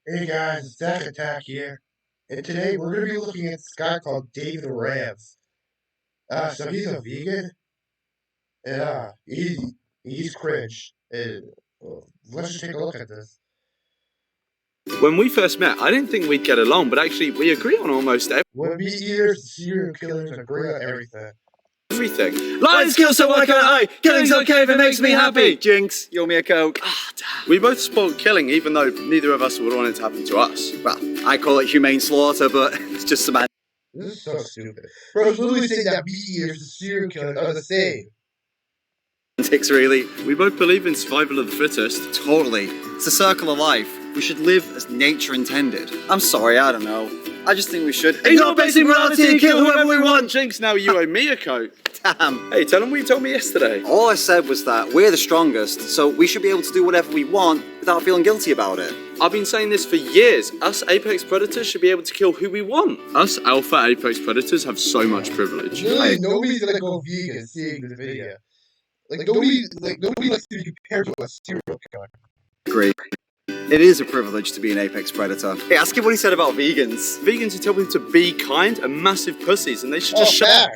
Hey guys, it's Zach Attack here, and today we're going to be looking at this guy called David Rams. So he's a vegan, and he's cringe. And let's just take a look at this. When we first met, I didn't think we'd get along, but actually we agree on almost When meat eaters, serial killers agree on everything. everything. Lions kill, so why can't I? Killing's okay if it makes me happy. Jinx, you owe me a Coke. We both support killing, even though neither of us would want it to happen to us. Well, I call it humane slaughter, but it's just semantics. This is so stupid. Bro, he's literally saying that meat eaters and serial killers are the same. Really. We both believe in survival of the fittest. Totally. It's a circle of life. We should live as nature intended. I'm sorry, I don't know. I just think we should ignore basic morality and kill whoever we want. Jinx, now you owe me a Coke. Damn. Hey, tell them what you told me yesterday. All I said was that we're the strongest, so we should be able to do whatever we want without feeling guilty about it. I've been saying this for years. Us apex predators should be able to kill who we want. Us alpha apex predators have so much privilege. Literally, nobody's gonna go vegan seeing this video. Nobody likes to be compared to a serial killer. Great. It is a privilege to be an apex predator. Hey, ask him what he said about vegans. Vegans who tell people to be kind are massive pussies, and they should just shut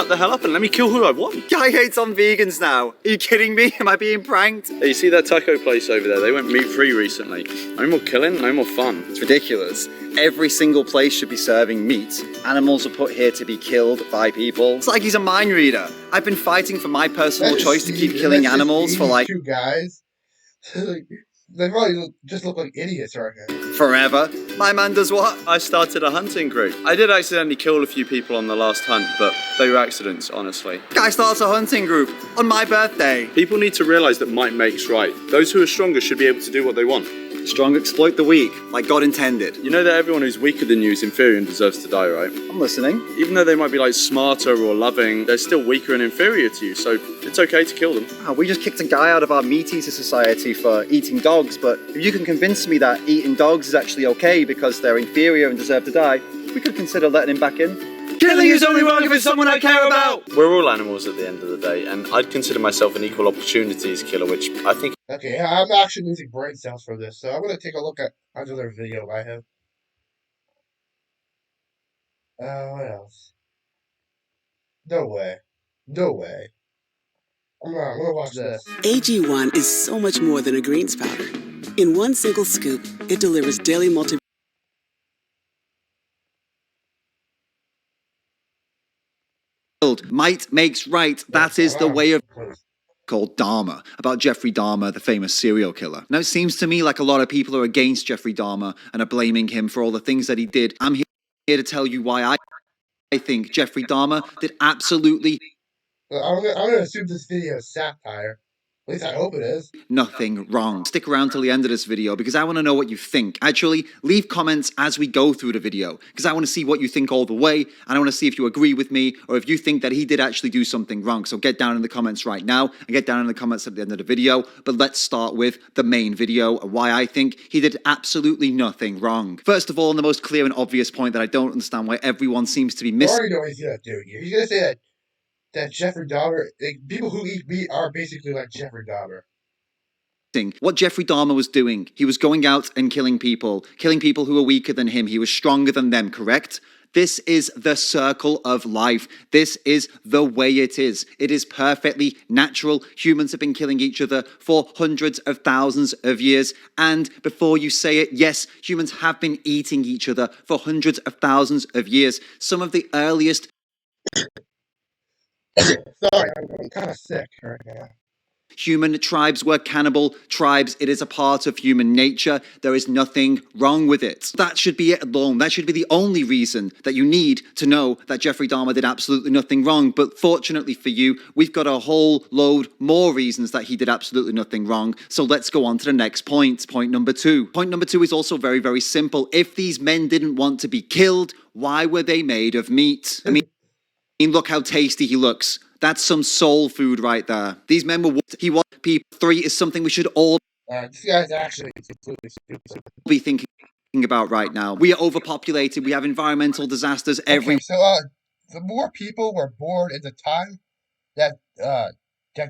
the hell up and let me kill who I want. Guy hates on vegans now. Are you kidding me? Am I being pranked? Hey, you see that taco place over there? They went meat-free recently. No more killing, no more fun. It's ridiculous. Every single place should be serving meat. Animals are put here to be killed by people. It's like he's a mind reader. I've been fighting for my personal choice to keep killing animals for like... Two guys. They probably just look like idiots right now. Forever. My man does what? I started a hunting group. I did accidentally kill a few people on the last hunt, but they were accidents, honestly. Guy starts a hunting group on my birthday. People need to realize that might makes right. Those who are stronger should be able to do what they want. Strong exploit the weak, like God intended. You know that everyone who's weaker than you is inferior and deserves to die, right? I'm listening. Even though they might be like smarter or loving, they're still weaker and inferior to you, so it's okay to kill them. Oh, we just kicked a guy out of our meat eater society for eating dogs, but if you can convince me that eating dogs is actually okay because they're inferior and deserve to die, we could consider letting him back in. Killing is only wrong if it's someone I care about! We're all animals at the end of the day, and I'd consider myself an equal opportunities killer, which I think... Okay, I'm actually losing brain cells for this, so I'm going to take a look at another video I have. What else? No way. No way. I'm gonna watch this. AG1 is so much more than a greens powder. In one single scoop, it delivers daily Might makes right. That is the way of... Called Dahmer, about Jeffrey Dahmer, the famous serial killer. Now, it seems to me like a lot of people are against Jeffrey Dahmer and are blaming him for all the things that he did. I'm here to tell you why I think Jeffrey Dahmer did absolutely... I'm gonna assume this video is satire. At least I hope it is. Nothing wrong. Stick around till the end of this video because I want to know what you think. Actually, leave comments as we go through the video because I want to see what you think all the way, and I want to see if you agree with me or if you think that he did actually do something wrong. So get down in the comments right now and get down in the comments at the end of the video. But let's start with the main video and why I think he did absolutely nothing wrong. First of all, and the most clear and obvious point that I don't understand why everyone seems to be missing. I already know what he's gonna do here. He's gonna say that Jeffrey Dahmer, people who eat meat are basically like Jeffrey Dahmer. What Jeffrey Dahmer was doing, he was going out and killing people who were weaker than him. He was stronger than them, correct? This is the circle of life. This is the way it is. It is perfectly natural. Humans have been killing each other for hundreds of thousands of years. And before you say it, yes, humans have been eating each other for hundreds of thousands of years. Some of the earliest... Sorry, I'm kind of sick right now. Human tribes were cannibal tribes. It is a part of human nature. There is nothing wrong with it. That should be it alone. That should be the only reason that you need to know that Jeffrey Dahmer did absolutely nothing wrong. But fortunately for you, we've got a whole load more reasons that he did absolutely nothing wrong. So let's go on to the next point. Point number two. Point number two is also very, very simple. If these men didn't want to be killed, why were they made of meat? I mean, look how tasty he looks. That's some soul food right there. These men were... He was people. 3 is something we should all... This guy's actually completely stupid. ...be thinking about right now. We are overpopulated. We have environmental disasters every... Okay, so, the more people were born in the time that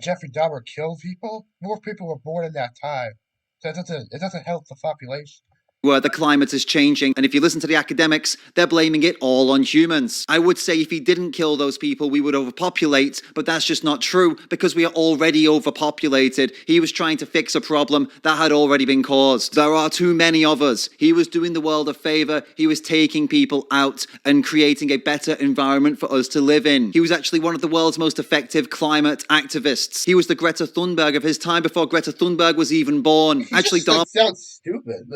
Jeffrey Dahmer killed people, more people were born in that time. So it doesn't help the population. where the climate is changing, and if you listen to the academics, they're blaming it all on humans. I would say if he didn't kill those people, we would overpopulate, but that's just not true because we are already overpopulated. He was trying to fix a problem that had already been caused. There are too many of us. He was doing the world a favor. He was taking people out and creating a better environment for us to live in. He was actually one of the world's most effective climate activists. He was the Greta Thunberg of his time before Greta Thunberg was even born. Actually, Dom sounds stupid.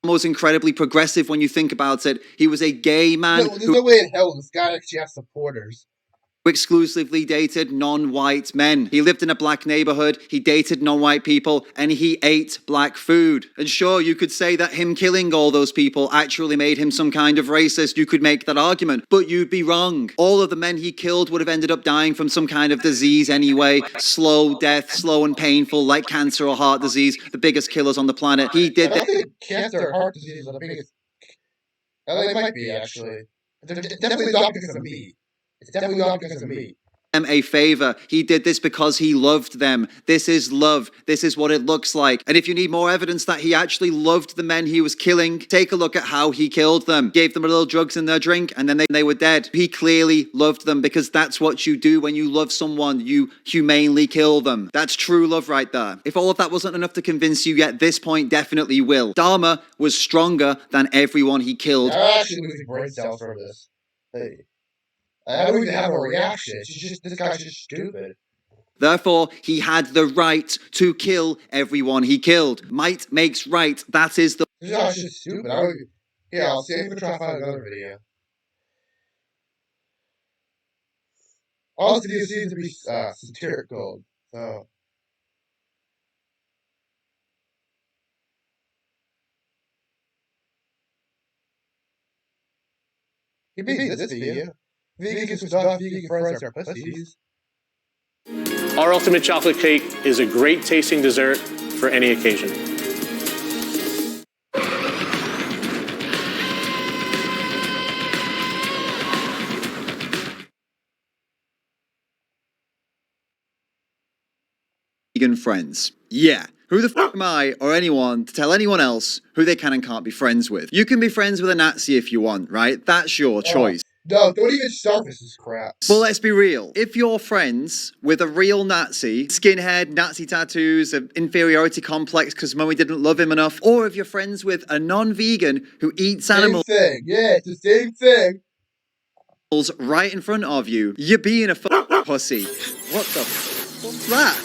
Was incredibly progressive when you think about it. He was a gay man there's no way in hell this guy actually has supporters. Who exclusively dated non-white men. He lived in a black neighborhood, he dated non-white people, and he ate black food. And sure, you could say that him killing all those people actually made him some kind of racist. You could make that argument, but you'd be wrong. All of the men he killed would have ended up dying from some kind of disease anyway. Slow death, slow and painful, like cancer or heart disease, the biggest killers on the planet. He did I don't think cancer or heart disease are the biggest. They might be, actually. They're definitely not because of me. It's definitely not because of me. A favor. He did this because he loved them. This is love. This is what it looks like. And if you need more evidence that he actually loved the men he was killing, take a look at how he killed them. Gave them a little drugs in their drink and then they were dead. He clearly loved them because that's what you do when you love someone. You humanely kill them. That's true love right there. If all of that wasn't enough to convince you yet, this point definitely will. Dahmer was stronger than everyone he killed. I'm actually losing brain cells from this. I don't even have a reaction. It's just, this guy's just stupid. Therefore, he had the right to kill everyone he killed. Might makes right. That is the... This guy's just stupid. I'll see if we can try to find another video. All this video seems to be satirical, so... He beat this video. Vegans who not vegan friends are pussies. Our ultimate chocolate cake is a great tasting dessert for any occasion. Vegan friends. Yeah. Who the fuck am I or anyone to tell anyone else who they can and can't be friends with? You can be friends with a Nazi if you want, right? That's your choice. No, don't even start this crap. Well, let's be real. If you're friends with a real Nazi, skinhead, Nazi tattoos, an inferiority complex because mummy didn't love him enough, or if you're friends with a non-vegan who eats animals... Same thing. Yeah, it's the same thing. ...right in front of you, you're being a pussy. What the... What's that?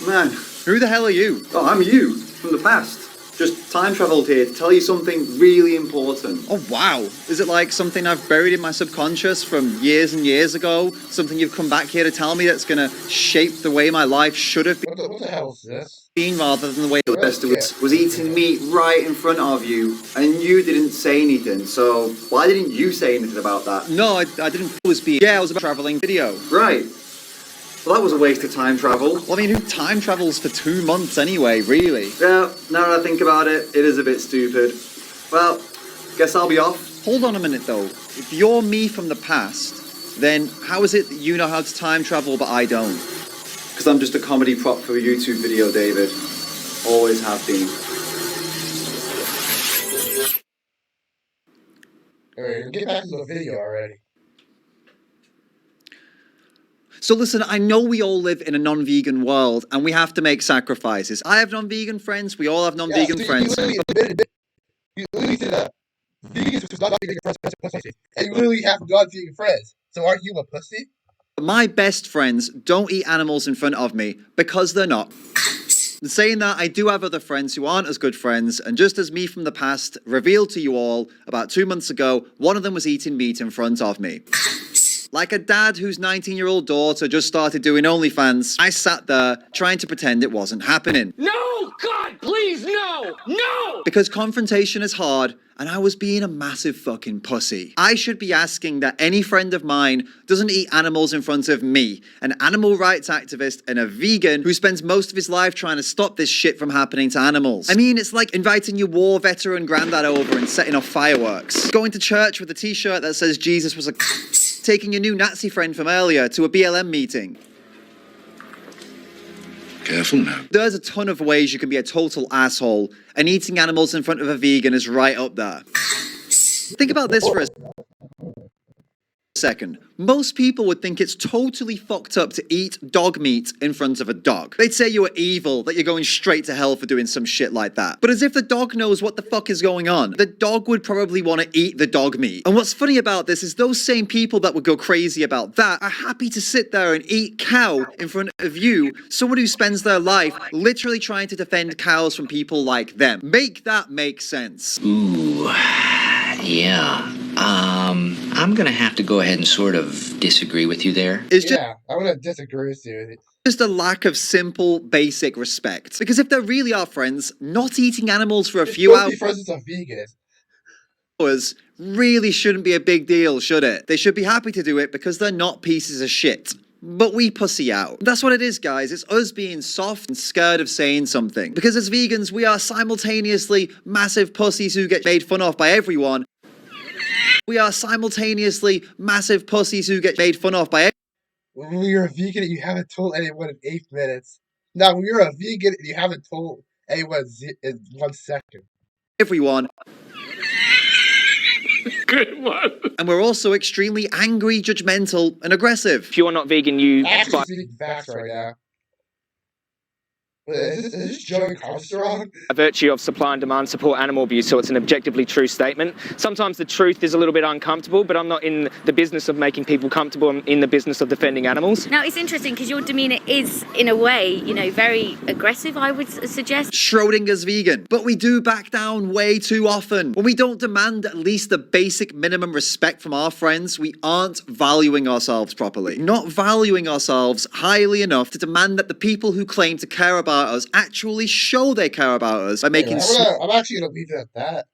Man, who the hell are you? Oh, I'm you, from the past. Just time travelled here to tell you something really important. Oh, wow. Is it like something I've buried in my subconscious from years and years ago? Something you've come back here to tell me that's going to shape the way my life should have been? What the hell is this? Rather than the way the rest of us was eating meat right in front of you, and you didn't say anything, so why didn't you say anything about that? No, I didn't always be... Yeah, it was a travelling video. Right. Well, that was a waste of time travel. Well, I mean, who time travels for 2 months anyway, really? Yeah, now that I think about it, it is a bit stupid. Well, guess I'll be off. Hold on a minute, though. If you're me from the past, then how is it that you know how to time travel, but I don't? Because I'm just a comedy prop for a YouTube video, David. Always have been. Alright, get back to the video already. So listen, I know we all live in a non-vegan world and we have to make sacrifices. I have non-vegan friends, we all have non-vegan friends. You literally said that vegans who not vegan friends are pussies. And you literally have non-vegan friends. So aren't you a pussy? My best friends don't eat animals in front of me because they're not. In saying that, I do have other friends who aren't as good friends, and just as me from the past revealed to you all about 2 months ago, one of them was eating meat in front of me. Like a dad whose 19-year-old daughter just started doing OnlyFans, I sat there trying to pretend it wasn't happening. No! God, please, no! No! Because confrontation is hard, and I was being a massive fucking pussy. I should be asking that any friend of mine doesn't eat animals in front of me, an animal rights activist and a vegan who spends most of his life trying to stop this shit from happening to animals. I mean, it's like inviting your war veteran granddad over and setting off fireworks. Going to church with a t-shirt that says Jesus was a... Taking your new Nazi friend from earlier to a BLM meeting. Careful now. There's a ton of ways you can be a total asshole, and eating animals in front of a vegan is right up there. Think about this for a second. Most people would think it's totally fucked up to eat dog meat in front of a dog. They'd say you were evil, that you're going straight to hell for doing some shit like that. But as if the dog knows what the fuck is going on. The dog would probably want to eat the dog meat. And what's funny about this is those same people that would go crazy about that are happy to sit there and eat cow in front of you, someone who spends their life literally trying to defend cows from people like them. Make that make sense. Ooh, yeah. I'm gonna have to go ahead and sort of disagree with you there. It's just Yeah, I'm gonna disagree with you. just a lack of simple, basic respect. Because if they really are friends, not eating animals for a few Don't hours be friends with a vegan. really shouldn't be a big deal, should it? They should be happy to do it because they're not pieces of shit. But we pussy out. That's what it is, guys. It's us being soft and scared of saying something. Because as vegans, we are simultaneously massive pussies who get made fun of by everyone. We are simultaneously massive pussies who get made fun of by When you're a vegan and you haven't told anyone in 8 minutes. Now, when you're a vegan and you haven't told anyone in 1 second. everyone. Good one. And we're also extremely angry, judgmental, and aggressive. If you're not vegan, you Actually, speaking facts right now. Is this Joey Carster on? by virtue of supply and demand support animal abuse, so it's an objectively true statement. Sometimes the truth is a little bit uncomfortable, but I'm not in the business of making people comfortable. I'm in the business of defending animals. Now, it's interesting because your demeanour is, in a way, very aggressive, I would suggest. Schrodinger's vegan. But we do back down way too often. When we don't demand at least the basic minimum respect from our friends, we aren't valuing ourselves properly. Not valuing ourselves highly enough to demand that the people who claim to care about us actually show they care about us by making I'm actually gonna leave it at that.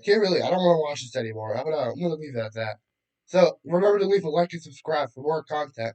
I don't want to watch this anymore. I'm gonna leave it at that. So remember to leave a like and subscribe for more content.